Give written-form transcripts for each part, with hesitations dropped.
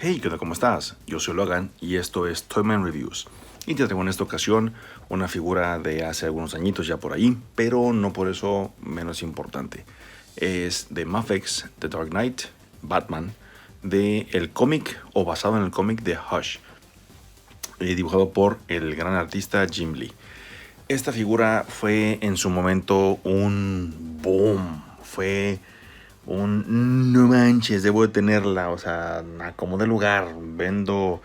Hey, ¿qué onda? ¿Cómo estás? Yo soy Logan y esto es Toyman Reviews. Y te traigo en esta ocasión una figura de hace algunos añitos ya por ahí, pero no por eso menos importante. Es de Mafex, The Dark Knight, Batman, de el cómic o basado en el cómic de Hush, dibujado por el gran artista Jim Lee. Esta figura fue en su momento un boom, fue no manches, debo de tenerla, o sea, como de lugar, vendo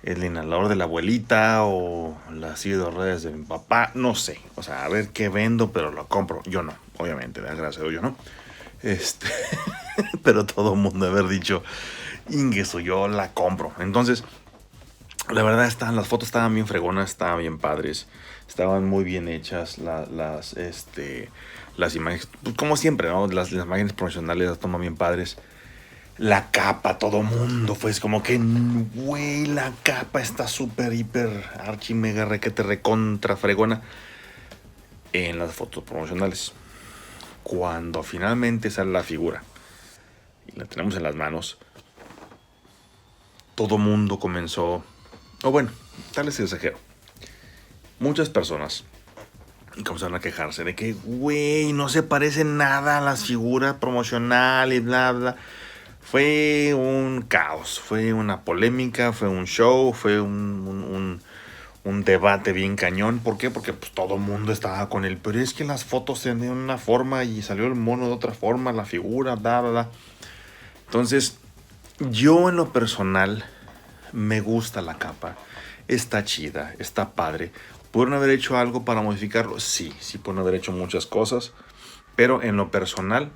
el inhalador de la abuelita o la silla de ruedas de mi papá, no sé, o sea, a ver qué vendo, pero lo compro, yo no, obviamente, gracias a Dios, yo no, este, pero todo el mundo haber dicho, Ingeso, yo la compro, entonces, la verdad, las fotos estaban bien fregonas, estaban bien padres, estaban muy bien hechas las imágenes, pues como siempre, ¿no? Las imágenes profesionales las toman bien padres. La capa, todo mundo fue como que, güey, la capa está súper, hiper, archi, mega, requete, recontra, fregona en las fotos promocionales. Cuando finalmente sale la figura y la tenemos en las manos, todo mundo comenzó, o bueno, tal vez exagero, muchas personas comenzaron a quejarse de que, güey, no se parece nada a las figuras promocionales y bla, bla. Fue un caos, fue una polémica, fue un show, fue un debate bien cañón. ¿Por qué? Porque pues, todo el mundo estaba con él. Pero es que las fotos tenían una forma y salió el mono de otra forma, la figura, bla, bla, bla. Entonces, yo en lo personal me gusta la capa. Está chida, está padre. ¿Pudieron haber hecho algo para modificarlo? Sí, sí pudieron haber hecho muchas cosas. Pero en lo personal,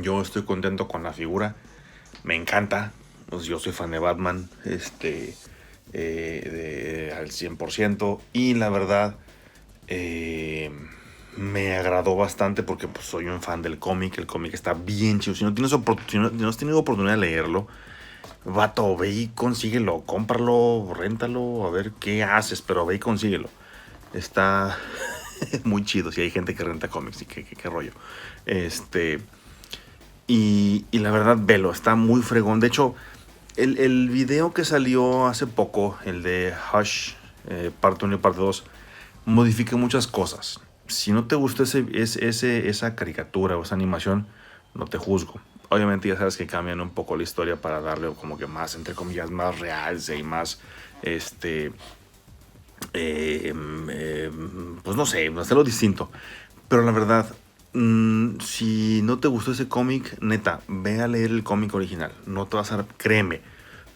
yo estoy contento con la figura. Me encanta. Pues yo soy fan de Batman. Al 100%. Y la verdad, me agradó bastante porque pues, soy un fan del cómic. El cómic está bien chido. Si no has tenido oportunidad de leerlo, vato, ve y consíguelo, cómpralo, réntalo, a ver qué haces, pero ve y consíguelo. Está muy chido si hay gente que renta cómics y qué rollo. Y la verdad, velo, está muy fregón. De hecho, el video que salió hace poco, el de Hush, parte 1 y parte 2, modifica muchas cosas. Si no te gustó esa caricatura o esa animación, no te juzgo. Obviamente ya sabes que cambian un poco la historia para darle como que más, entre comillas, más realce y más, pues no sé, hacerlo distinto. Pero la verdad, si no te gustó ese cómic, neta, ve a leer el cómic original. No te vas a, créeme,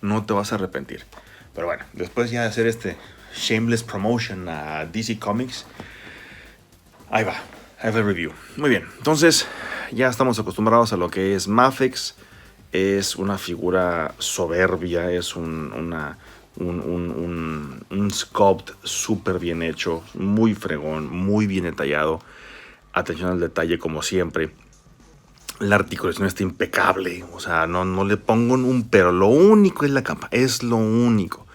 no te vas a arrepentir. Pero bueno, después ya de hacer este shameless promotion a DC Comics, ahí va el review. Muy bien, entonces ya estamos acostumbrados a lo que es Mafex. Es una figura soberbia, es un sculpt súper bien hecho, muy fregón, muy bien detallado. Atención al detalle como siempre. La articulación está impecable, o sea, no le pongo un pero. Lo único es la capa, es lo único.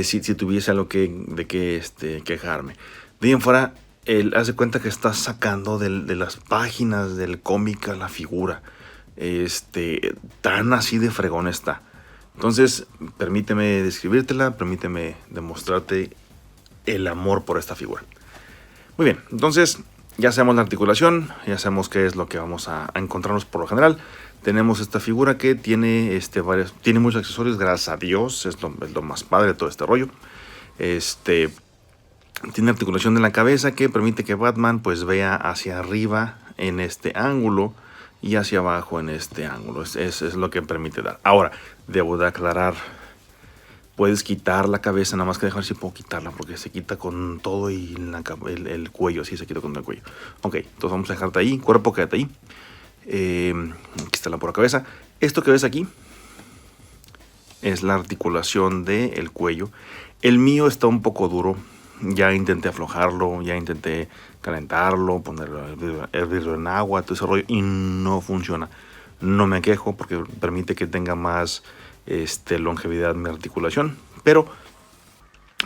Si tuviese algo de que quejarme. De ahí en fuera, él hace cuenta que está sacando de las páginas del cómic a la figura. Tan así de fregón está. Entonces, permíteme describírtela, permíteme demostrarte el amor por esta figura. Muy bien, entonces ya sabemos la articulación, ya sabemos qué es lo que vamos a encontrarnos por lo general. Tenemos esta figura que tiene, tiene muchos accesorios, gracias a Dios, es lo más padre de todo este rollo. Tiene articulación de la cabeza que permite que Batman pues vea hacia arriba en este ángulo y hacia abajo en este ángulo. Es lo que permite dar. Ahora, debo de aclarar, puedes quitar la cabeza, nada más que dejar si puedo quitarla porque se quita con todo y el cuello, sí se quita con el cuello. Ok, entonces vamos a dejarte ahí, cuerpo quédate ahí. Aquí está la pura cabeza. Esto que ves aquí es la articulación del cuello. El mío está un poco duro. Ya intenté aflojarlo, ya intenté calentarlo, hervirlo en agua, todo ese rollo y no funciona. No me quejo porque permite que tenga más longevidad mi articulación, pero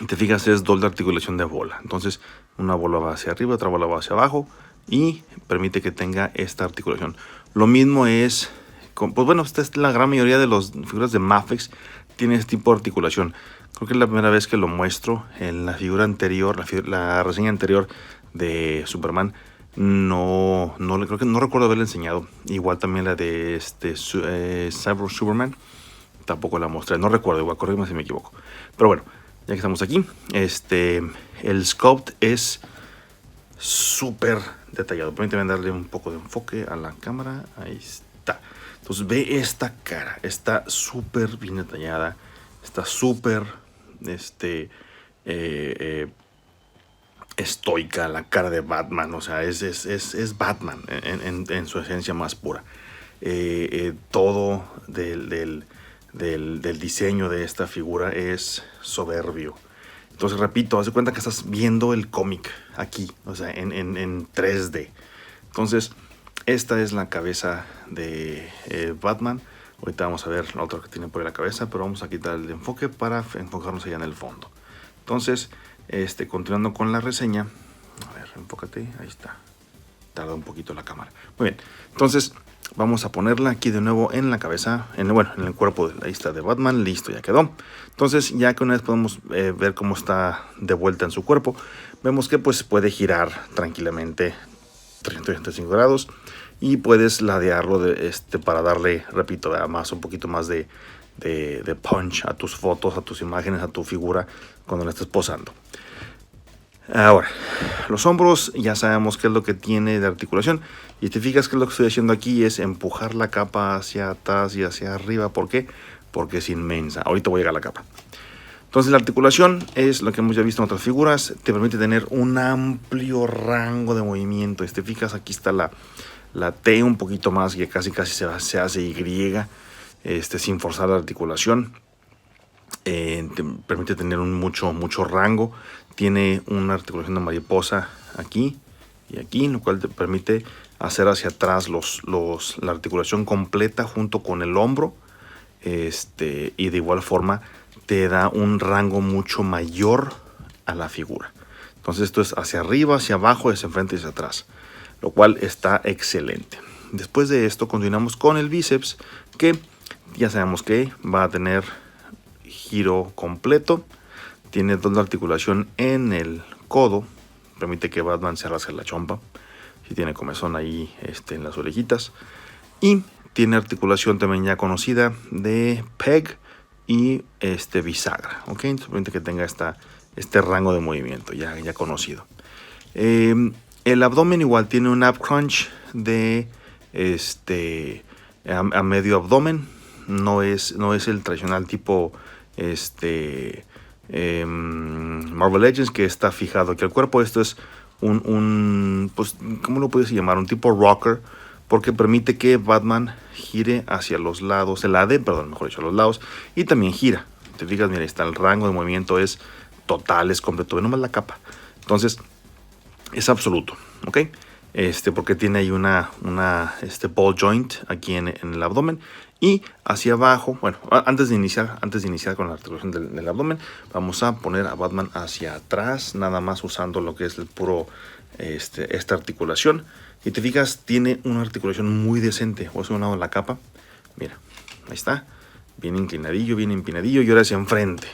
te fijas es doble articulación de bola. Entonces una bola va hacia arriba, otra bola va hacia abajo y permite que tenga esta articulación. Lo mismo es, pues bueno, esta es la gran mayoría de las figuras de Mafex. tiene este tipo de articulación. Creo que es la primera vez que lo muestro. En la figura anterior, la reseña anterior de Superman, creo que no recuerdo haberla enseñado. Igual también la de Cyber Superman, tampoco la mostré. No recuerdo, igual, corrígeme si me equivoco. Pero bueno, ya que estamos aquí, el sculpt es súper detallado. Permíteme darle un poco de enfoque a la cámara. Ahí está. Entonces ve esta cara. Está súper bien detallada. Está súper estoica. La cara de Batman. O sea, es Batman en su esencia más pura. Todo del diseño de esta figura es soberbio. Entonces, repito, haz de cuenta que estás viendo el cómic aquí, o sea, en 3D. Entonces, esta es la cabeza de Batman. Ahorita vamos a ver la otra que tiene por ahí la cabeza, pero vamos a quitar el enfoque para enfocarnos allá en el fondo. Entonces, continuando con la reseña. A ver, enfócate, ahí está. Tarda un poquito la cámara. Muy bien, entonces vamos a ponerla aquí de nuevo en la cabeza, en el cuerpo de la lista de Batman. Listo, ya quedó. Entonces, ya que una vez podemos ver cómo está de vuelta en su cuerpo, vemos que pues puede girar tranquilamente 365 grados y puedes ladearlo para darle, repito, un poquito más de punch a tus fotos, a tus imágenes, a tu figura cuando la estés posando. Ahora, los hombros ya sabemos qué es lo que tiene de articulación. Y te fijas que lo que estoy haciendo aquí es empujar la capa hacia atrás y hacia arriba. ¿Por qué? Porque es inmensa. Ahorita voy a llegar a la capa. Entonces la articulación es lo que hemos ya visto en otras figuras. Te permite tener un amplio rango de movimiento. Te fijas, aquí está la T un poquito más, que casi se hace Y, sin forzar la articulación. Te permite tener mucho rango. Tiene una articulación de mariposa aquí y aquí, lo cual te permite hacer hacia atrás la articulación completa junto con el hombro. Y de igual forma te da un rango mucho mayor a la figura. Entonces esto es hacia arriba, hacia abajo, hacia enfrente y hacia atrás, lo cual está excelente. Después de esto continuamos con el bíceps, que ya sabemos que va a tener giro completo. Tiene doble articulación en el codo. Permite que Batman se rasgue la chompa. Si tiene comezón ahí en las orejitas. Y tiene articulación también ya conocida de peg y bisagra. ¿Ok? Entonces permite que tenga este rango de movimiento ya conocido. El abdomen igual tiene un ab crunch de a medio abdomen. No es el tradicional tipo Marvel Legends, que está fijado aquí al cuerpo. Esto es pues, ¿cómo lo puedes llamar? Un tipo rocker, porque permite que Batman gire hacia los lados, mejor dicho, a los lados, y también gira. Te fijas, mira, está el rango de movimiento es total, es completo, ve nomás la capa. Entonces, es absoluto, ¿ok? Porque tiene ahí una ball joint aquí en el abdomen. Y hacia abajo, bueno, antes de iniciar con la articulación del abdomen, vamos a poner a Batman hacia atrás, nada más usando lo que es el puro, esta articulación. Y te fijas, tiene una articulación muy decente. Voy a hacer un lado la capa, mira, ahí está, bien inclinadillo, bien empinadillo, y ahora hacia enfrente.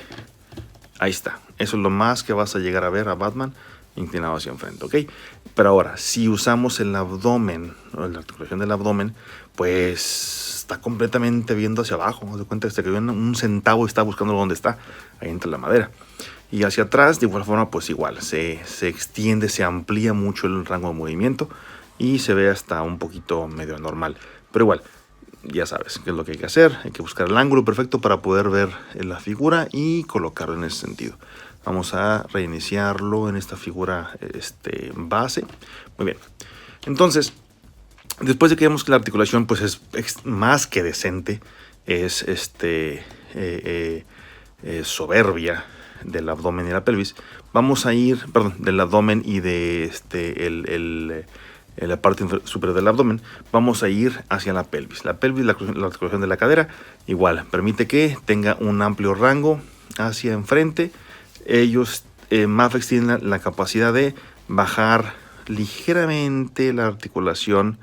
Ahí está, eso es lo más que vas a llegar a ver a Batman inclinado hacia enfrente, ¿ok? Pero ahora, si usamos el abdomen, ¿no? La articulación del abdomen, pues está completamente viendo hacia abajo. Haz de cuenta que un centavo está buscando dónde está, ahí entra la madera. Y hacia atrás, de igual forma, pues igual, se extiende, se amplía mucho el rango de movimiento y se ve hasta un poquito medio anormal. Pero igual, ya sabes qué es lo que hay que hacer. Hay que buscar el ángulo perfecto para poder ver la figura y colocarlo en ese sentido. Vamos a reiniciarlo en esta figura base. Muy bien. Entonces, después de que vemos que la articulación pues es más que decente, es soberbia del abdomen y la pelvis, vamos a ir, del abdomen y de la parte superior del abdomen, vamos a ir hacia la pelvis. La pelvis, la articulación de la cadera, igual, permite que tenga un amplio rango hacia enfrente. Mafex tiene la capacidad de bajar ligeramente la articulación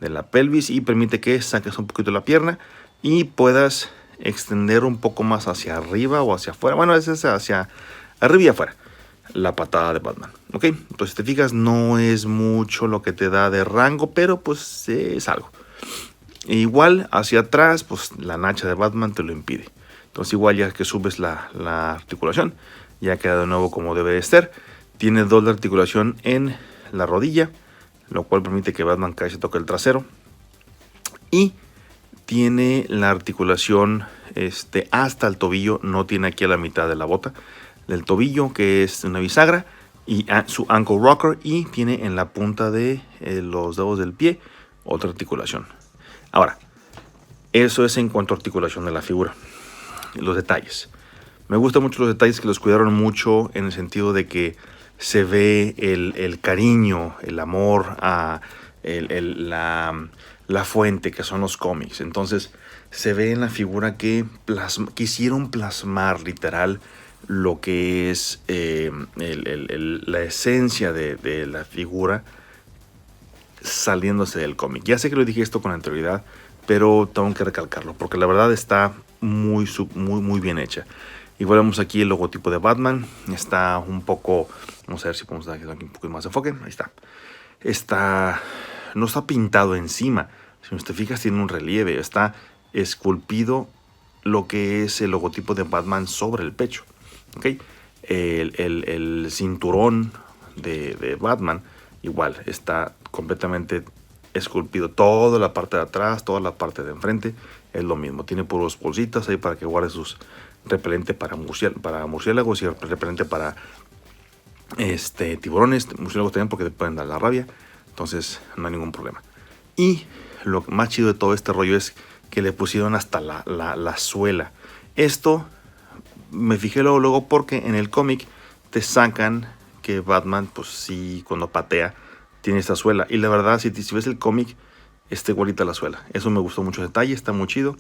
de la pelvis y permite que saques un poquito la pierna y puedas extender un poco más hacia arriba o hacia afuera. Bueno, es hacia arriba y afuera la patada de Batman, ¿ok? Entonces, si te fijas, no es mucho lo que te da de rango, pero pues es algo. E igual hacia atrás, pues la nacha de Batman te lo impide. Entonces, igual ya que subes la articulación, ya queda de nuevo como debe de ser. Tiene doble articulación en la rodilla, lo cual permite que Batman casi se toque el trasero. Y tiene la articulación hasta el tobillo, no tiene aquí a la mitad de la bota del tobillo, que es una bisagra, y su ankle rocker, y tiene en la punta de los dedos del pie otra articulación. Ahora, eso es en cuanto a articulación de la figura. Los detalles. Me gustan mucho los detalles, que los cuidaron mucho en el sentido de que se ve el cariño, el amor a la fuente, que son los cómics. Entonces se ve en la figura que quisieron plasmar literal lo que es la esencia de la figura saliéndose del cómic. Ya sé que lo dije esto con anterioridad, pero tengo que recalcarlo porque la verdad está muy bien hecha. Igual vemos aquí el logotipo de Batman. Está un poco, vamos a ver si podemos dar aquí un poco más de enfoque. Ahí está. No está pintado encima, si te fijas tiene un relieve. Está esculpido lo que es el logotipo de Batman sobre el pecho, ¿okay? El cinturón de Batman igual está completamente esculpido. Toda la parte de atrás, toda la parte de enfrente es lo mismo. Tiene puros bolsitas ahí para que guarde sus repelente para murciélagos y repelente para tiburones, murciélagos también, porque te pueden dar la rabia. Entonces no hay ningún problema. Y lo más chido de todo este rollo es que le pusieron hasta la suela. Esto me fijé luego porque en el cómic te sacan que Batman, pues sí, cuando patea tiene esta suela. Y la verdad, si ves el cómic, está igualita la suela. Eso me gustó mucho, detalle, está muy chido.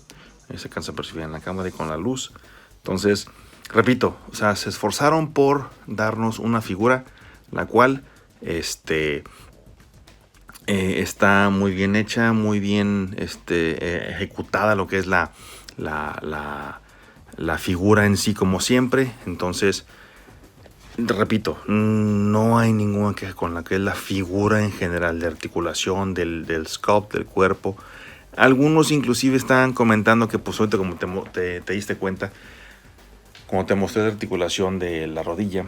Ahí se alcanza a percibir en la cámara y con la luz. Entonces, repito, o sea, se esforzaron por darnos una figura la cual está muy bien hecha, muy bien ejecutada lo que es la figura en sí, como siempre. Entonces, repito, no hay ninguna queja con la que es la figura en general, de articulación, del sculpt, del cuerpo. Algunos inclusive estaban comentando que pues ahorita como te diste cuenta, como te mostré la articulación de la rodilla,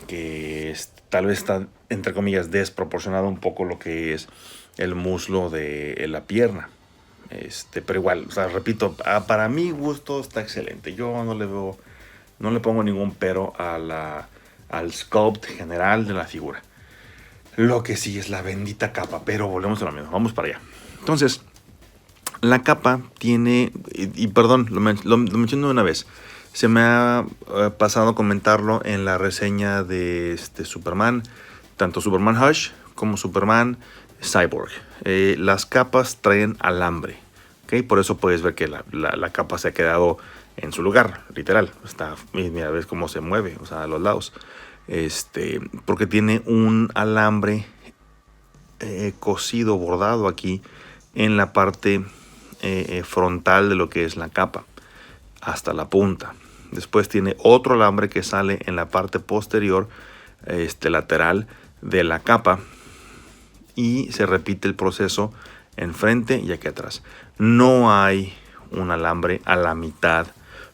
que tal vez está, entre comillas, desproporcionado un poco lo que es el muslo de la pierna. Pero igual, o sea, repito, para mi gusto está excelente. Yo no le pongo ningún pero al sculpt general de la figura. Lo que sí es la bendita capa, pero volvemos a lo mismo. Vamos para allá. Entonces, la capa tiene, y perdón, lo menciono de una vez. Se me ha pasado comentarlo en la reseña de Superman, tanto Superman Hush como Superman Cyborg. Las capas traen alambre, ¿okay? Por eso puedes ver que la capa se ha quedado en su lugar, literal. Mira, ves cómo se mueve, o sea, a los lados. Porque tiene un alambre cosido, bordado aquí en la parte frontal de lo que es la capa, hasta la punta. Después tiene otro alambre que sale en la parte posterior, lateral de la capa, y se repite el proceso enfrente y aquí atrás. No hay un alambre a la mitad,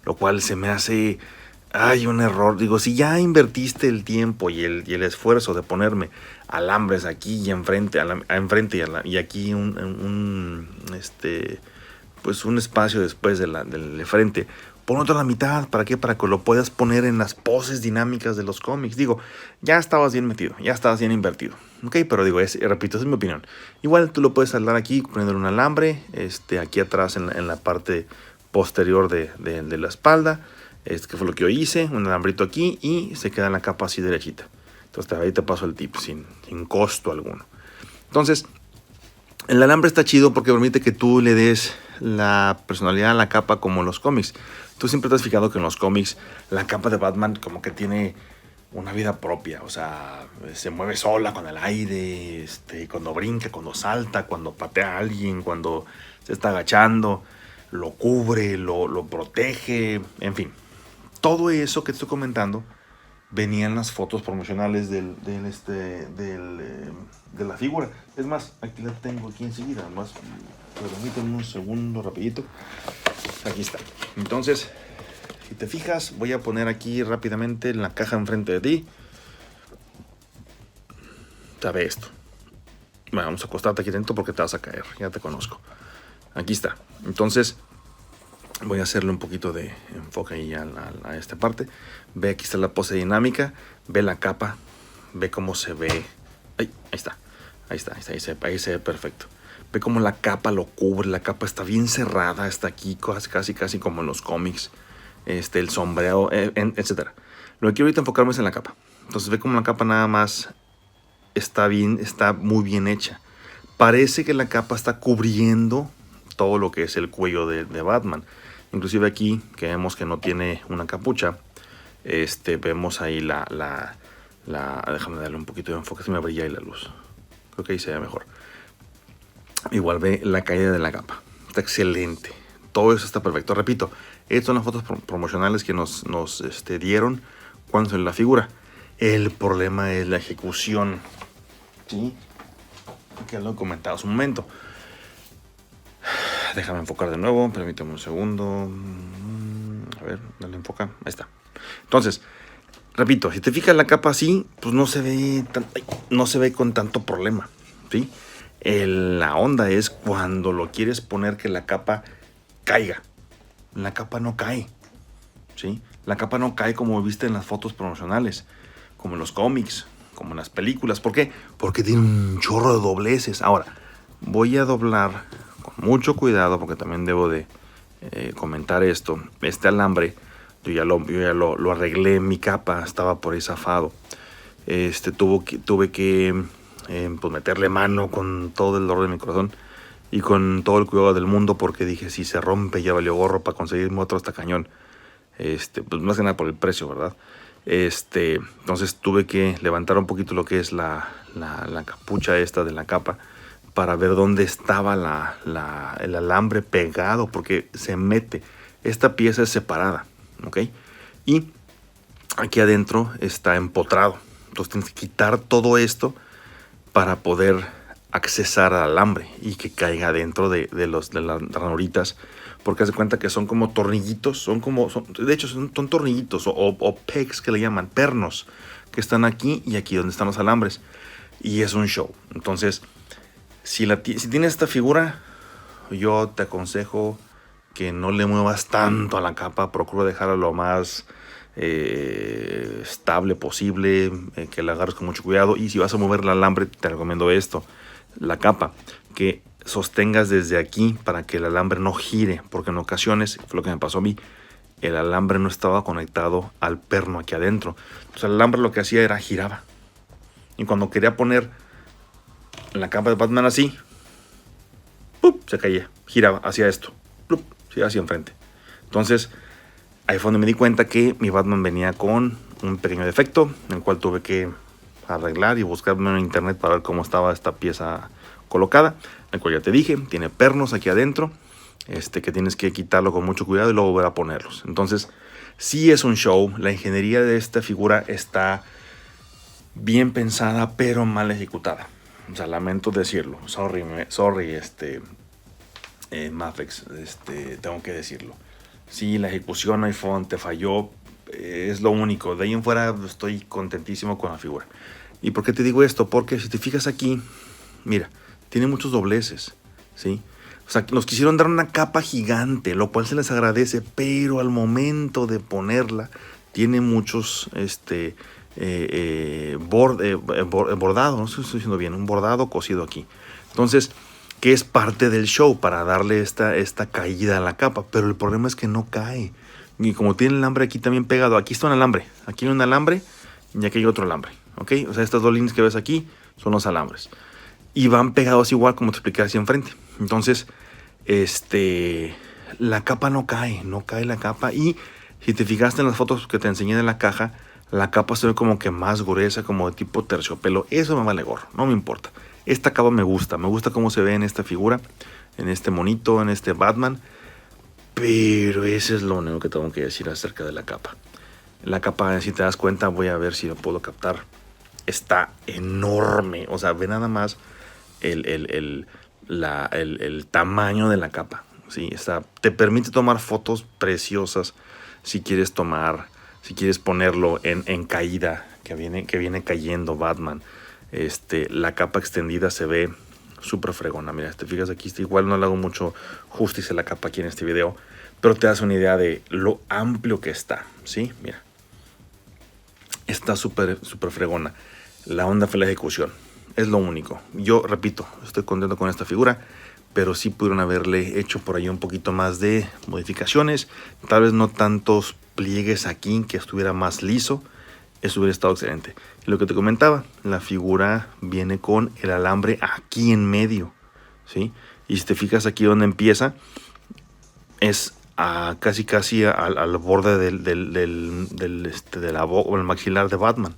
lo cual se me hace un error. Digo, si ya invertiste el tiempo y el esfuerzo de ponerme alambres aquí y enfrente, y aquí pues un espacio después del frente, pon otro a la mitad. ¿Para qué? Para que lo puedas poner en las poses dinámicas de los cómics. Digo, ya estabas bien metido, ya estabas bien invertido, ok, pero digo, repito, esa es mi opinión. Igual tú lo puedes saldar aquí poniéndole un alambre aquí atrás en la parte posterior de la espalda, que fue lo que yo hice, un alambrito aquí, y se queda en la capa así derechita. Entonces ahí te paso el tip sin costo alguno. Entonces, el alambre está chido porque permite que tú le des la personalidad a la capa como en los cómics. Tú siempre te has fijado que en los cómics la capa de Batman como que tiene una vida propia. O sea, se mueve sola con el aire, cuando brinca, cuando salta, cuando patea a alguien, cuando se está agachando. lo cubre, lo protege, en fin. Todo eso que te estoy comentando venía en las fotos promocionales de la figura. Es más, aquí la tengo aquí enseguida. Más, permíteme un segundo rapidito. Aquí está. Entonces, si te fijas, voy a poner aquí rápidamente en la caja enfrente de ti. Sabe esto. Bueno, vamos a acostarte aquí dentro porque te vas a caer. Ya te conozco. Aquí está. Entonces, voy a hacerle un poquito de enfoque ahí a esta parte. Ve, aquí está la pose dinámica. Ve la capa. Ve cómo se ve. Ahí está. Ahí se ve perfecto. Ve cómo la capa lo cubre. La capa está bien cerrada. Está aquí casi como en los cómics. El sombreado, etc. Lo que quiero ahorita enfocarme es en la capa. Entonces ve cómo la capa nada más está muy bien hecha. Parece que la capa está cubriendo todo lo que es el cuello de Batman. Inclusive aquí, que vemos que no tiene una capucha, vemos ahí déjame darle un poquito de enfoque, si me brilla ahí la luz. Creo que ahí se ve mejor. Igual ve la caída de la capa. Está excelente. Todo eso está perfecto. Repito, estas son las fotos promocionales que nos dieron cuando salió la figura. El problema es la ejecución. ¿Sí? Que lo he comentado hace un momento. Déjame enfocar de nuevo, permíteme un segundo. A ver, dale enfoca. Ahí está. Entonces, repito, si te fijas la capa así, pues no se ve con tanto problema, ¿sí? La onda es cuando lo quieres poner que la capa caiga. La capa no cae, ¿sí? La capa no cae como viste en las fotos promocionales, como en los cómics, como en las películas. ¿Por qué? Porque tiene un chorro de dobleces. Ahora, voy a doblar con mucho cuidado porque también debo de comentar esto. Este alambre, yo ya lo arreglé en mi capa, estaba por ahí zafado. Tuve que pues meterle mano con todo el dolor de mi corazón y con todo el cuidado del mundo porque dije, si se rompe ya valió gorro para conseguirme otro hasta cañón. Pues más que nada por el precio, ¿verdad? Entonces tuve que levantar un poquito lo que es la capucha esta de la capa para ver dónde estaba el alambre pegado, porque se mete. Esta pieza es separada, ¿ok? Y aquí adentro está empotrado. Entonces tienes que quitar todo esto para poder accesar al alambre y que caiga dentro de las ranuritas, porque haz de cuenta que son como tornillitos, de hecho son tornillitos o pegs que le llaman, pernos, que están aquí y aquí donde están los alambres, y es un show. Entonces, si tienes esta figura, yo te aconsejo que no le muevas tanto a la capa, procura dejarla lo más estable posible, que la agarres con mucho cuidado, y si vas a mover el alambre te recomiendo esto, la capa, que sostengas desde aquí para que el alambre no gire, porque en ocasiones, fue lo que me pasó a mí, el alambre no estaba conectado al perno aquí adentro. Entonces el alambre lo que hacía era giraba, y cuando quería poner la capa de Batman así, ¡pup!, se caía, giraba hacia esto, ¡pup!, hacia enfrente. Entonces ahí fue donde me di cuenta que mi Batman venía con un pequeño defecto, en el cual tuve que arreglar y buscarme en internet para ver cómo estaba esta pieza colocada, el cual ya te dije, tiene pernos aquí adentro, que tienes que quitarlo con mucho cuidado y luego volver a ponerlos. Entonces, sí es un show. La ingeniería de esta figura está bien pensada, pero mal ejecutada. O sea, lamento decirlo. Sorry, Mafex, tengo que decirlo. Sí, la ejecución iPhone te falló, es lo único. De ahí en fuera estoy contentísimo con la figura. ¿Y por qué te digo esto? Porque si te fijas aquí, mira, tiene muchos dobleces, ¿sí? O sea, nos quisieron dar una capa gigante, lo cual se les agradece, pero al momento de ponerla, tiene muchos bordado, no sé si estoy diciendo bien, un bordado cosido aquí. Entonces, que es parte del show para darle esta caída a la capa, pero el problema es que no cae. Y como tiene el alambre aquí también pegado, aquí está un alambre, aquí hay un alambre y aquí hay otro alambre, ¿ok? O sea, estas dos líneas que ves aquí son los alambres. Y van pegados igual como te expliqué hacia enfrente. Entonces, la capa no cae la capa. Y si te fijaste en las fotos que te enseñé de la caja, la capa se ve como que más gruesa, como de tipo terciopelo. Eso me vale gorro, no me importa. Esta capa me gusta cómo se ve en esta figura, en este monito, en este Batman. Pero ese es lo único que tengo que decir acerca de la capa. La capa, si te das cuenta, voy a ver si lo puedo captar. Está enorme. O sea, ve nada más el tamaño de la capa. ¿Sí? Te permite tomar fotos preciosas si quieres si quieres ponerlo en caída, que viene cayendo Batman. La capa extendida se ve súper fregona. Mira, te fijas aquí, igual no le hago mucho justicia a la capa aquí en este video, pero te das una idea de lo amplio que está, ¿sí? Mira, está súper fregona. La onda fue la ejecución, es lo único. Yo repito, estoy contento con esta figura, pero sí pudieron haberle hecho por ahí un poquito más de modificaciones, tal vez no tantos pliegues aquí, que estuviera más liso. Eso hubiera estado excelente. Y lo que te comentaba, la figura viene con el alambre aquí en medio, ¿sí? Y si te fijas aquí donde empieza, es casi al borde del maxilar de Batman.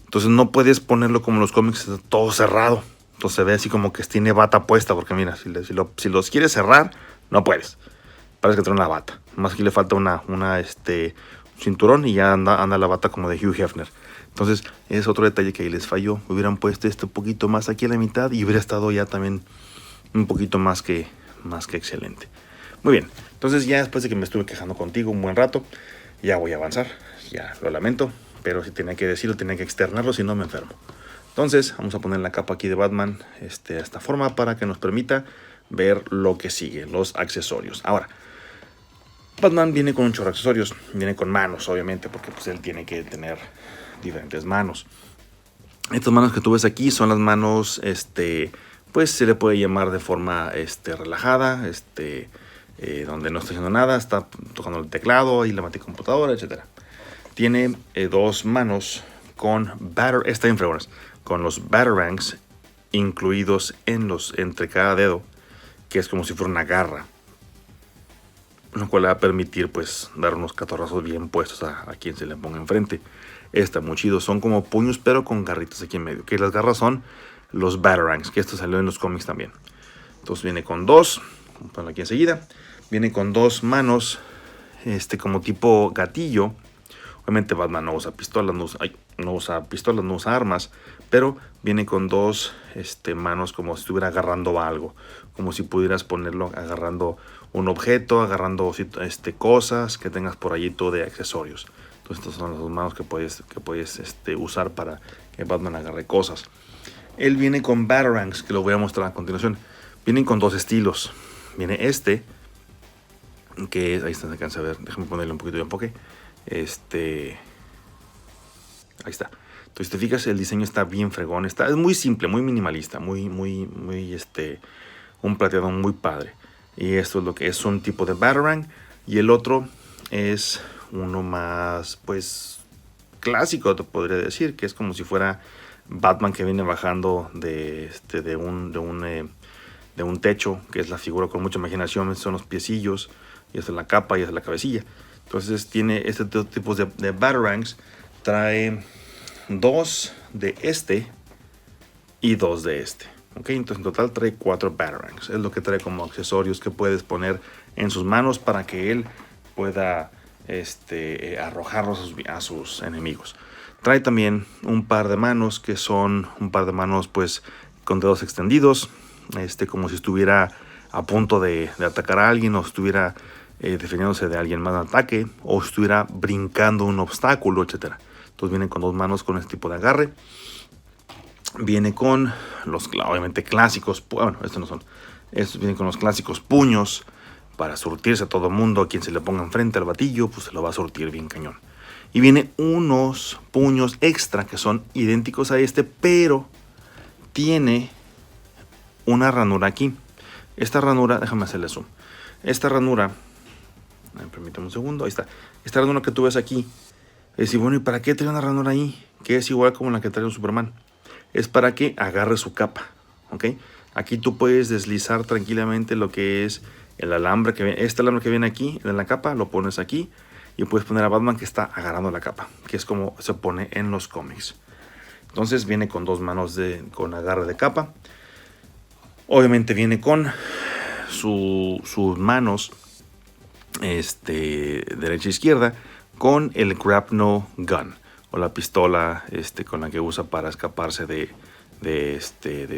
Entonces no puedes ponerlo como los cómics, todo cerrado. Entonces se ve así como que tiene bata puesta, porque mira, si los quieres cerrar, no puedes. Parece que trae una bata. Más que le falta un cinturón y ya anda la bata como de Hugh Hefner. Entonces es otro detalle que ahí les falló. Hubieran puesto un poquito más aquí a la mitad y hubiera estado ya también un poquito más que excelente. Muy bien, entonces ya después de que me estuve quejando contigo un buen rato, ya voy a avanzar. Ya lo lamento, pero si tenía que decirlo, tenía que externarlo, si no me enfermo. Entonces vamos a poner la capa aquí de Batman de esta forma para que nos permita ver lo que sigue, los accesorios. Ahora, Batman viene con un chorro de accesorios, viene con manos, obviamente, porque pues él tiene que tener diferentes manos. Estas manos que tú ves aquí son las manos, pues se le puede llamar de forma relajada, donde no está haciendo nada, está tocando el teclado y la computadora, etc. Tiene dos manos con con los batarangs incluidos entre cada dedo, que es como si fuera una garra, lo cual le va a permitir pues dar unos catorrazos bien puestos a quien se le ponga enfrente. Está muy chido, son como puños pero con garritas aquí en medio, que las garras son los batarangs, que esto salió en los cómics también. Entonces viene con dos, ponlo aquí enseguida, viene con dos manos como tipo gatillo. Obviamente Batman no usa pistolas, no usa armas, pero viene con dos manos como si estuviera agarrando algo, como si pudieras ponerlo agarrando un objeto, agarrando cosas que tengas por allí, todo de accesorios. Entonces estas son las dos manos que puedes usar para que Batman agarre cosas. Él viene con batarangs, que lo voy a mostrar a continuación. Vienen con dos estilos. Viene que ahí está, se alcanza a ver, déjame ponerle un poquito de enfoque. Ahí está. Entonces te fijas, el diseño está bien fregón, es muy simple, muy minimalista, muy un plateado muy padre. Y esto es lo que es un tipo de batarang, y el otro es uno más pues clásico, te podría decir, que es como si fuera Batman que viene bajando de un techo, que es la figura con mucha imaginación, son los piecillos, y esta es la capa y esta es la cabecilla. Entonces tiene este tipo de batarangs, trae dos de y dos de ¿ok? Entonces en total trae 4 batarangs, es lo que trae como accesorios que puedes poner en sus manos para que él pueda arrojarlos a sus enemigos. Trae también un par de manos que son un par de manos pues con dedos extendidos, como si estuviera a punto de atacar a alguien, o estuviera defendiéndose de alguien más de ataque, o estuviera brincando un obstáculo, etc. Entonces vienen con dos manos con este tipo de agarre. Viene con los obviamente clásicos, bueno, estos no son, estos vienen con los clásicos puños para surtirse a todo mundo. A quien se le ponga enfrente al batillo, pues se lo va a surtir bien cañón. Y viene unos puños extra que son idénticos a pero tiene una ranura aquí. Esta ranura, déjame hacerle zoom. Esta ranura, permítame un segundo, ahí está. Esta ranura que tú ves aquí, es decir, bueno, ¿y para qué trae una ranura ahí? Que es igual como la que trae un Superman. Es para que agarre su capa, ¿ok? Aquí tú puedes deslizar tranquilamente lo que es el alambre que viene, este alambre que viene aquí en la capa, lo pones aquí y puedes poner a Batman que está agarrando la capa, que es como se pone en los cómics. Entonces viene con dos manos con agarre de capa. Obviamente viene con sus manos derecha e izquierda, con el grapnel gun o la pistola con la que usa para escaparse de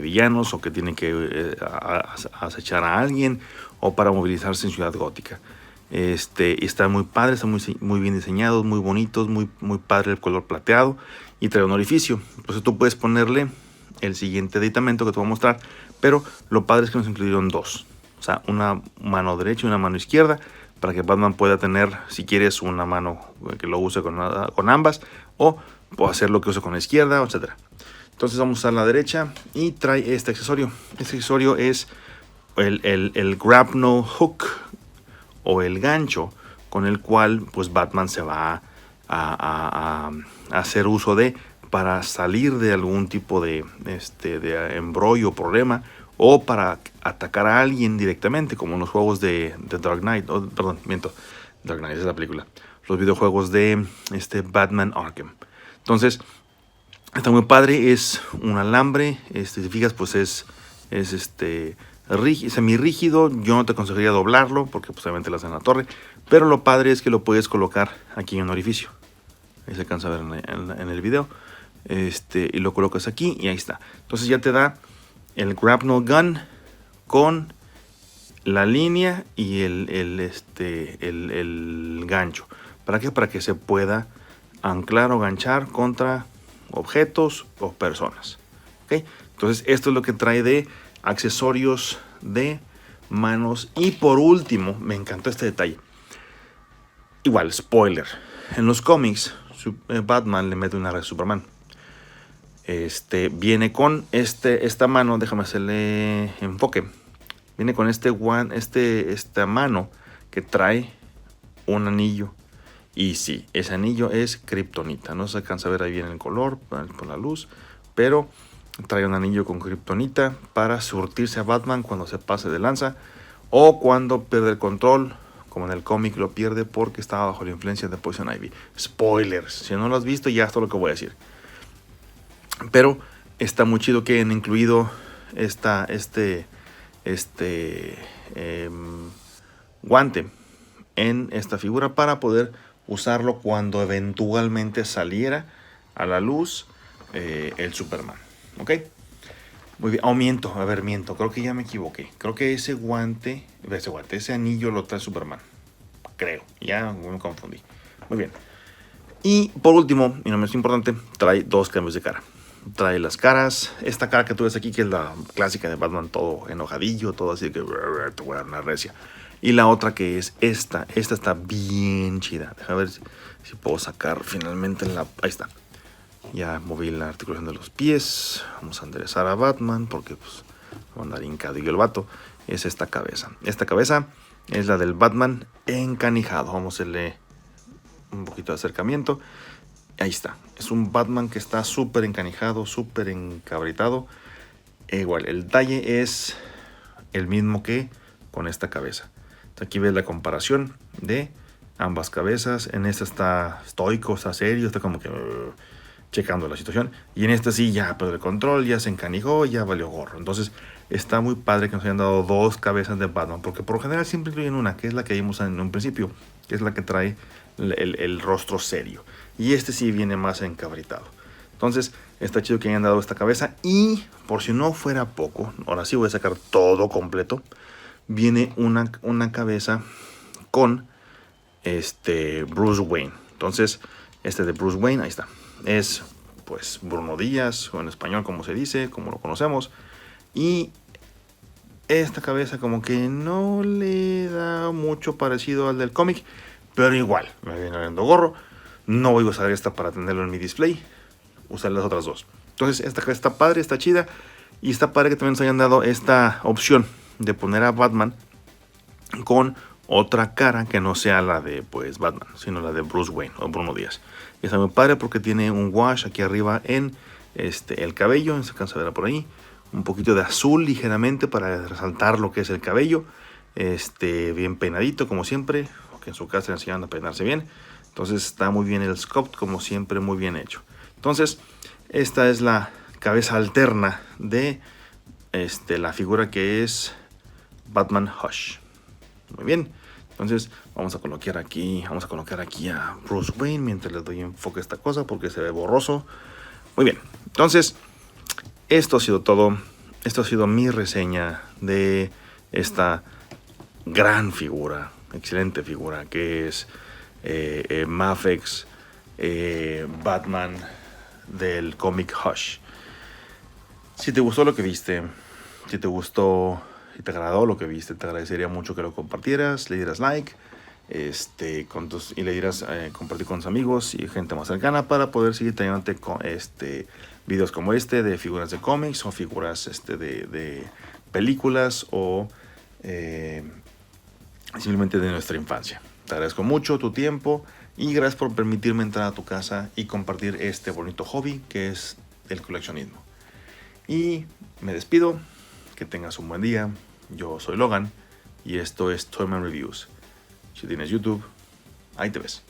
villanos, o que tiene que acechar a alguien, o para movilizarse en Ciudad Gótica. Está muy padre, está muy bien diseñados, muy bonitos, muy padre el color plateado, y trae un orificio. Entonces tú puedes ponerle el siguiente aditamento que te voy a mostrar, pero lo padre es que nos incluyeron dos, o sea, una mano derecha y una mano izquierda, para que Batman pueda tener, si quieres, una mano que lo use con ambas, o puedo hacer lo que use con la izquierda, etc. Entonces vamos a la derecha y trae este accesorio. Este accesorio es el grapnel hook, o el gancho, con el cual pues Batman se va a hacer uso de para salir de algún tipo de embrollo o problema, o para atacar a alguien directamente, como en los juegos de Dark Knight, Dark Knight es la película, los videojuegos de Batman Arkham. Entonces está muy padre, es un alambre, si te fijas, pues es semirrígido. Yo no te aconsejaría doblarlo porque pues obviamente lo hacen en la torre, pero lo padre es que lo puedes colocar aquí en un orificio. Ahí se alcanza a ver en el video. Y lo colocas aquí y ahí está. Entonces ya te da el grapnel gun con la línea y el gancho. ¿Para qué? Para que se pueda anclar o ganchar contra objetos o personas. ¿Okay? Entonces esto es lo que trae de accesorios de manos. Y por último, me encantó este detalle. Igual, spoiler. En los cómics, Batman le mete una red a Superman. Viene con esta mano, déjame hacerle enfoque. Viene con esta mano que trae un anillo. Y sí, ese anillo es kriptonita. No se alcanza a ver ahí bien el color por la luz, pero trae un anillo con kriptonita para surtirse a Batman cuando se pase de lanza, o cuando pierde el control, como en el cómic lo pierde porque estaba bajo la influencia de Poison Ivy. Spoilers, si no lo has visto ya es todo lo que voy a decir. Pero está muy chido que han incluido guante en esta figura para poder usarlo cuando eventualmente saliera a la luz el Superman. ¿Ok? Muy bien. Miento. Creo que ya me equivoqué. Creo que ese anillo lo trae Superman. Creo. Ya me confundí. Muy bien. Y por último, y no menos importante, trae dos cambios de cara. Trae las caras. Esta cara que tú ves aquí, que es la clásica de Batman, todo enojadillo, todo así que te voy a dar una recia. Y la otra que es esta. Esta está bien chida. Déjame ver si puedo sacar finalmente ahí está. Ya moví la articulación de los pies. Vamos a enderezar a Batman porque pues va a andar hincado y el vato. Es esta cabeza. Esta cabeza es la del Batman encanijado. Vamos a hacerle un poquito de acercamiento. Ahí está. Es un Batman que está súper encanijado, súper encabritado. Igual, el detalle es el mismo que con esta cabeza. Aquí ves la comparación de ambas cabezas. En esta está estoico, está serio, está como que checando la situación. Y en esta sí ya perdió el control, ya se encanijó, ya valió gorro. Entonces está muy padre que nos hayan dado dos cabezas de Batman, porque por lo general siempre incluyen una, que es la que vimos en un principio, que es la que trae el rostro serio. Y sí viene más encabritado. Entonces está chido que hayan dado esta cabeza. Y por si no fuera poco, ahora sí voy a sacar todo completo. Viene una cabeza con Bruce Wayne. Entonces de Bruce Wayne, ahí está. Es pues Bruno Díaz, o en español como se dice, como lo conocemos. Y esta cabeza como que no le da mucho parecido al del cómic, pero igual, me viene dando gorro. No voy a usar esta para tenerlo en mi display. Usar las otras dos. Entonces esta cabeza está padre, está chida. Y está padre que también nos hayan dado esta opción de poner a Batman con otra cara que no sea la de pues Batman, sino la de Bruce Wayne o Bruno Díaz. Y está muy padre porque tiene un wash aquí arriba en el cabello, se alcanza a ver por ahí, un poquito de azul ligeramente para resaltar lo que es el cabello, bien peinadito como siempre, porque en su casa le enseñan a peinarse bien. Entonces está muy bien el sculpt, como siempre, muy bien hecho. Entonces esta es la cabeza alterna de la figura que es Batman Hush. Muy bien. Entonces vamos a colocar aquí a Bruce Wayne mientras le doy enfoque a esta cosa porque se ve borroso. Muy bien, entonces esto ha sido todo. Esto ha sido mi reseña de esta gran figura, excelente figura, que es Mafex, Batman del cómic Hush. Si te gustó lo que viste, si te agradó lo que viste, te agradecería mucho que lo compartieras, le dieras like, y le dieras compartir con tus amigos y gente más cercana para poder seguir teniéndote con videos como este de figuras de cómics o figuras de películas o simplemente de nuestra infancia. Te agradezco mucho tu tiempo y gracias por permitirme entrar a tu casa y compartir este bonito hobby que es el coleccionismo. Y me despido, que tengas un buen día. Yo soy Logan y esto es Toyman Reviews. Si tienes YouTube, ahí te ves.